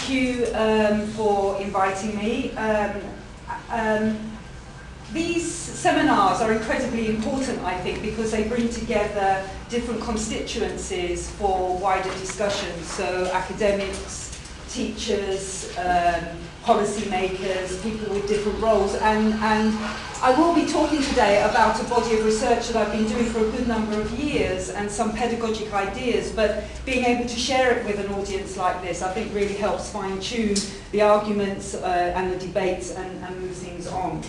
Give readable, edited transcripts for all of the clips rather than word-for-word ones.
thank you for inviting me. These seminars are incredibly important, I think, because they bring together different constituencies for wider discussions. So academics, teachers, policymakers, people with different roles. And I will be talking today about a body of research that I've been doing for a good number of years and some pedagogic ideas, but being able to share it with an audience like this, I think really helps fine-tune the arguments and the debates and move things on.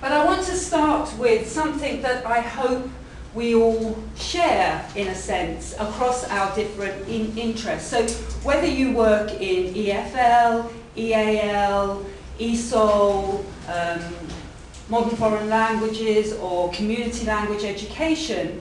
But I want to start with something that I hope we all share, in a sense, across our different interests. So whether you work in EFL, EAL, ESOL, modern foreign languages, or community language education,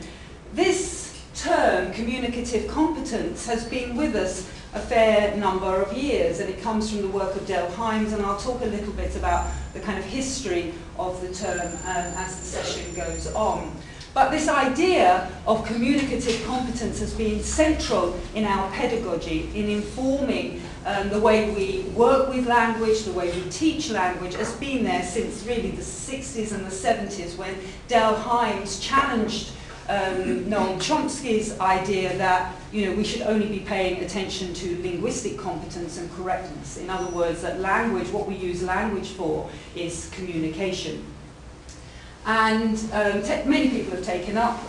this term, communicative competence, has been with us a fair number of years, and it comes from the work of Del Hymes, and I'll talk a little bit about the kind of history of the term as the session goes on. But this idea of communicative competence has been central in our pedagogy, in informing the way we work with language, the way we teach language, has been there since really the 60s and the 70s, when Del Hymes challenged Noam Chomsky's idea that we should only be paying attention to linguistic competence and correctness. In other words, that language, what we use language for, is communication. And many people have taken up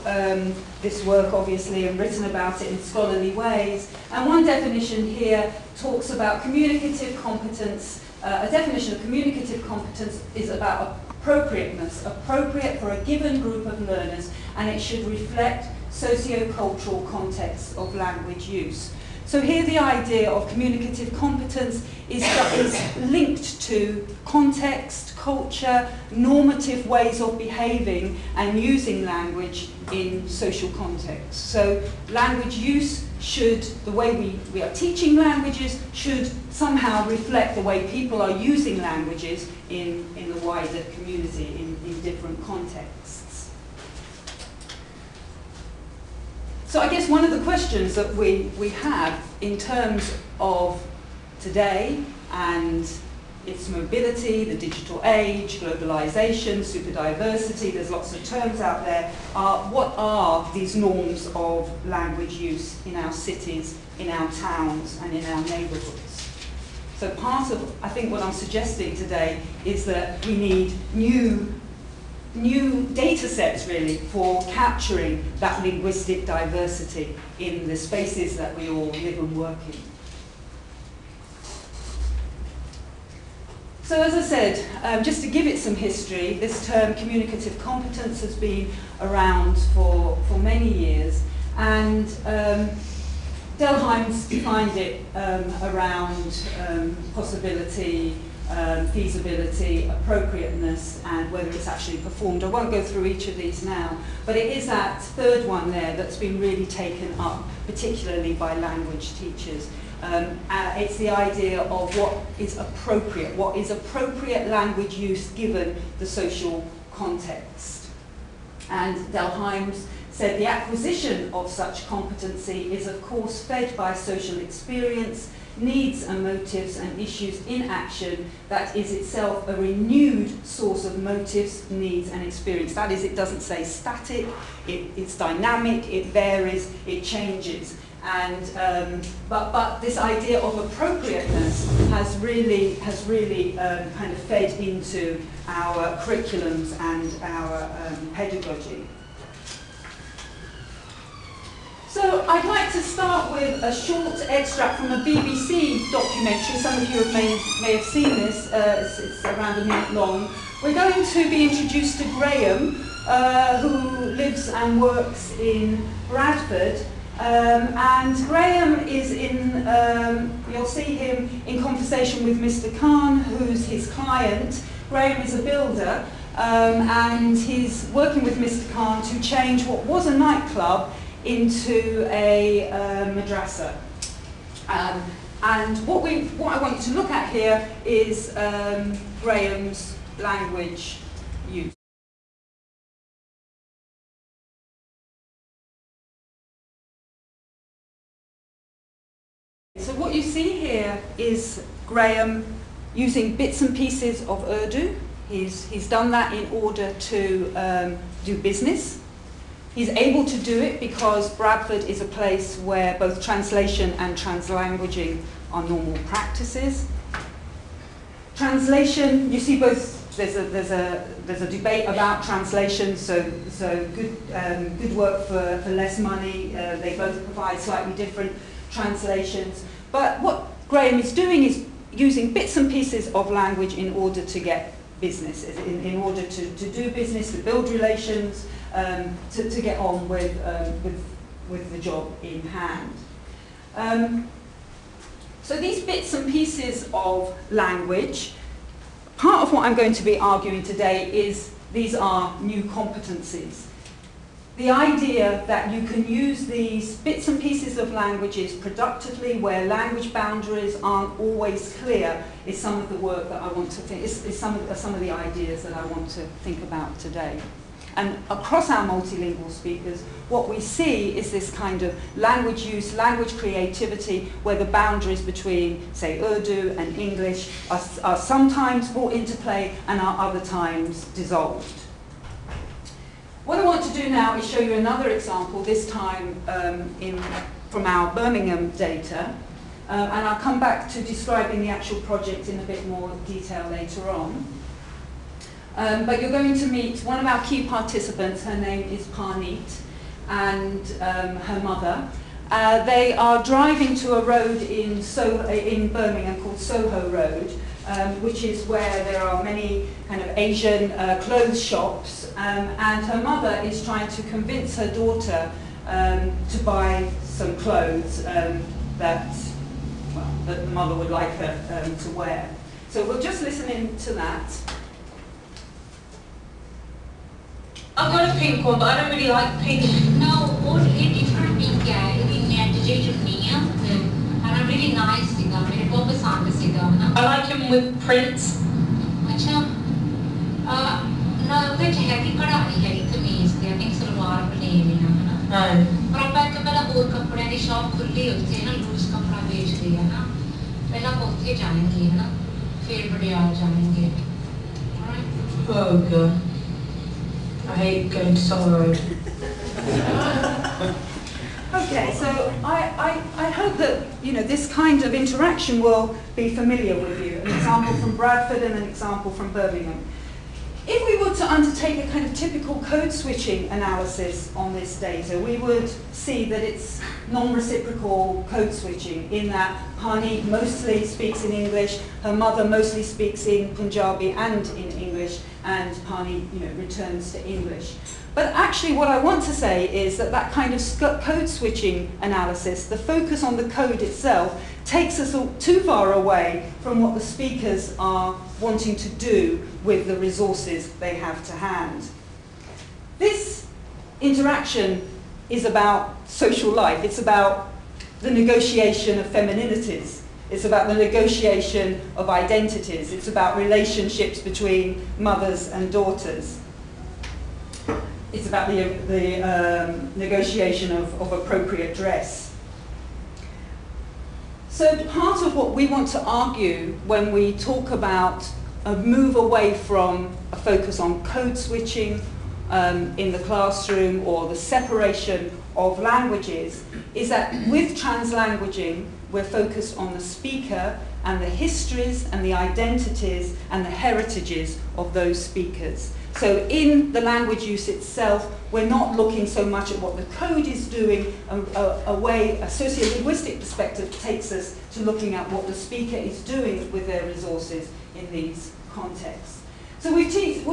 this work, obviously, and written about it in scholarly ways. And one definition here talks about communicative competence. A definition of communicative competence is about appropriateness, appropriate for a given group of learners, and it should reflect socio-cultural context of language use. So here the idea of communicative competence is linked to context, culture, normative ways of behaving and using language in social context. So language use should, the way we are teaching languages, should somehow reflect the way people are using languages in the wider community, in different contexts. So I guess one of the questions that we have in terms of today and its mobility, the digital age, globalization, superdiversity, there's lots of terms out there, what are these norms of language use in our cities, in our towns, and in our neighborhoods? So part of, I think, what I'm suggesting today is that we need new data sets, really, for capturing that linguistic diversity in the spaces that we all live and work in. So as I said, just to give it some history, this term communicative competence has been around for many years, and Del Hymes defined it around possibility, feasibility, appropriateness, and whether it's actually performed. I won't go through each of these now, but it is that third one there that's been really taken up, particularly by language teachers. It's the idea of what is appropriate language use given the social context. And Del Hymes said the acquisition of such competency is of course fed by social experience, needs and motives and issues in action that is itself a renewed source of motives, needs and experience. That is, it doesn't say static, it's dynamic, it varies, it changes. And but this idea of appropriateness has really kind of fed into our curriculums and our pedagogy. So I'd like to start with a short extract from a BBC documentary. Some of you may have seen this. It's around a minute long. We're going to be introduced to Graham, who lives and works in Bradford. And Graham is in, you'll see him in conversation with Mr. Khan, who's his client. Graham is a builder, and he's working with Mr. Khan to change what was a nightclub into a madrasa. And what I want you to look at here is Graham's language use. So what you see here is Graham using bits and pieces of Urdu. He's done that in order to do business. He's able to do it because Bradford is a place where both translation and translanguaging are normal practices. Translation, you see both. There's a debate about translation. So good work for less money. They both provide slightly different translations. But what Graham is doing is using bits and pieces of language in order to get business, in order to do business, to build relations, to get on with the job in hand. So these bits and pieces of language, part of what I'm going to be arguing today is these are new competencies. The idea that you can use these bits and pieces of languages productively where language boundaries aren't always clear is some of the work that I want to think, is some of the ideas that I want to think about today. And across our multilingual speakers, what we see is this kind of language use, language creativity, where the boundaries between, say, Urdu and English are sometimes brought into play and are other times dissolved. What I want to do now is show you another example, this time from our Birmingham data, and I'll come back to describing the actual project in a bit more detail later on. But you're going to meet one of our key participants. Her name is Parneet, and her mother. They are driving to a road in Birmingham called Soho Road, which is where there are many kind of Asian clothes shops, and her mother is trying to convince her daughter to buy some clothes that the mother would like her to wear. So we'll just listen in to that. I've got a pink one, but I don't really like pink. No, it's not pink, yeah. It's and I'm really nice. I like him with prints. No, which heavy heavy kameez I think salwar bane hai पर अब एक पहला और कपड़े की shop खुली होती है ना लूज कपड़ा बेच रही है ना पहला पहुंचे जाएंगे है ना फिर बड़ियार जाएंगे. Oh god, I hate going to Soho Road. Okay, so I hope that this kind of interaction will be familiar with you. An example from Bradford and an example from Birmingham. If we were to undertake a kind of typical code switching analysis on this data, we would see that it's non-reciprocal code switching in that Parneet mostly speaks in English, her mother mostly speaks in Punjabi and in English, and Parneet returns to English. But actually what I want to say is that that kind of code switching analysis, the focus on the code itself, takes us too far away from what the speakers are wanting to do with the resources they have to hand. This interaction is about social life. It's about the negotiation of femininities. It's about the negotiation of identities. It's about relationships between mothers and daughters. It's about the negotiation of appropriate dress. So part of what we want to argue when we talk about a move away from a focus on code switching in the classroom or the separation of languages is that with translanguaging, we're focused on the speaker and the histories and the identities and the heritages of those speakers. So in the language use itself, we're not looking so much at what the code is doing. A sociolinguistic perspective takes us to looking at what the speaker is doing with their resources in these contexts. So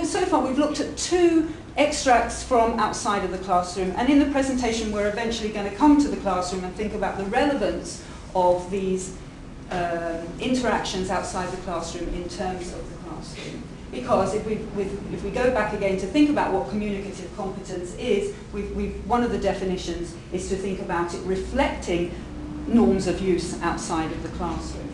so far we've looked at two extracts from outside of the classroom, and in the presentation we're eventually going to come to the classroom and think about the relevance of these interactions outside the classroom in terms of the classroom. Because if we go back again to think about what communicative competence is, one of the definitions is to think about it reflecting norms of use outside of the classroom.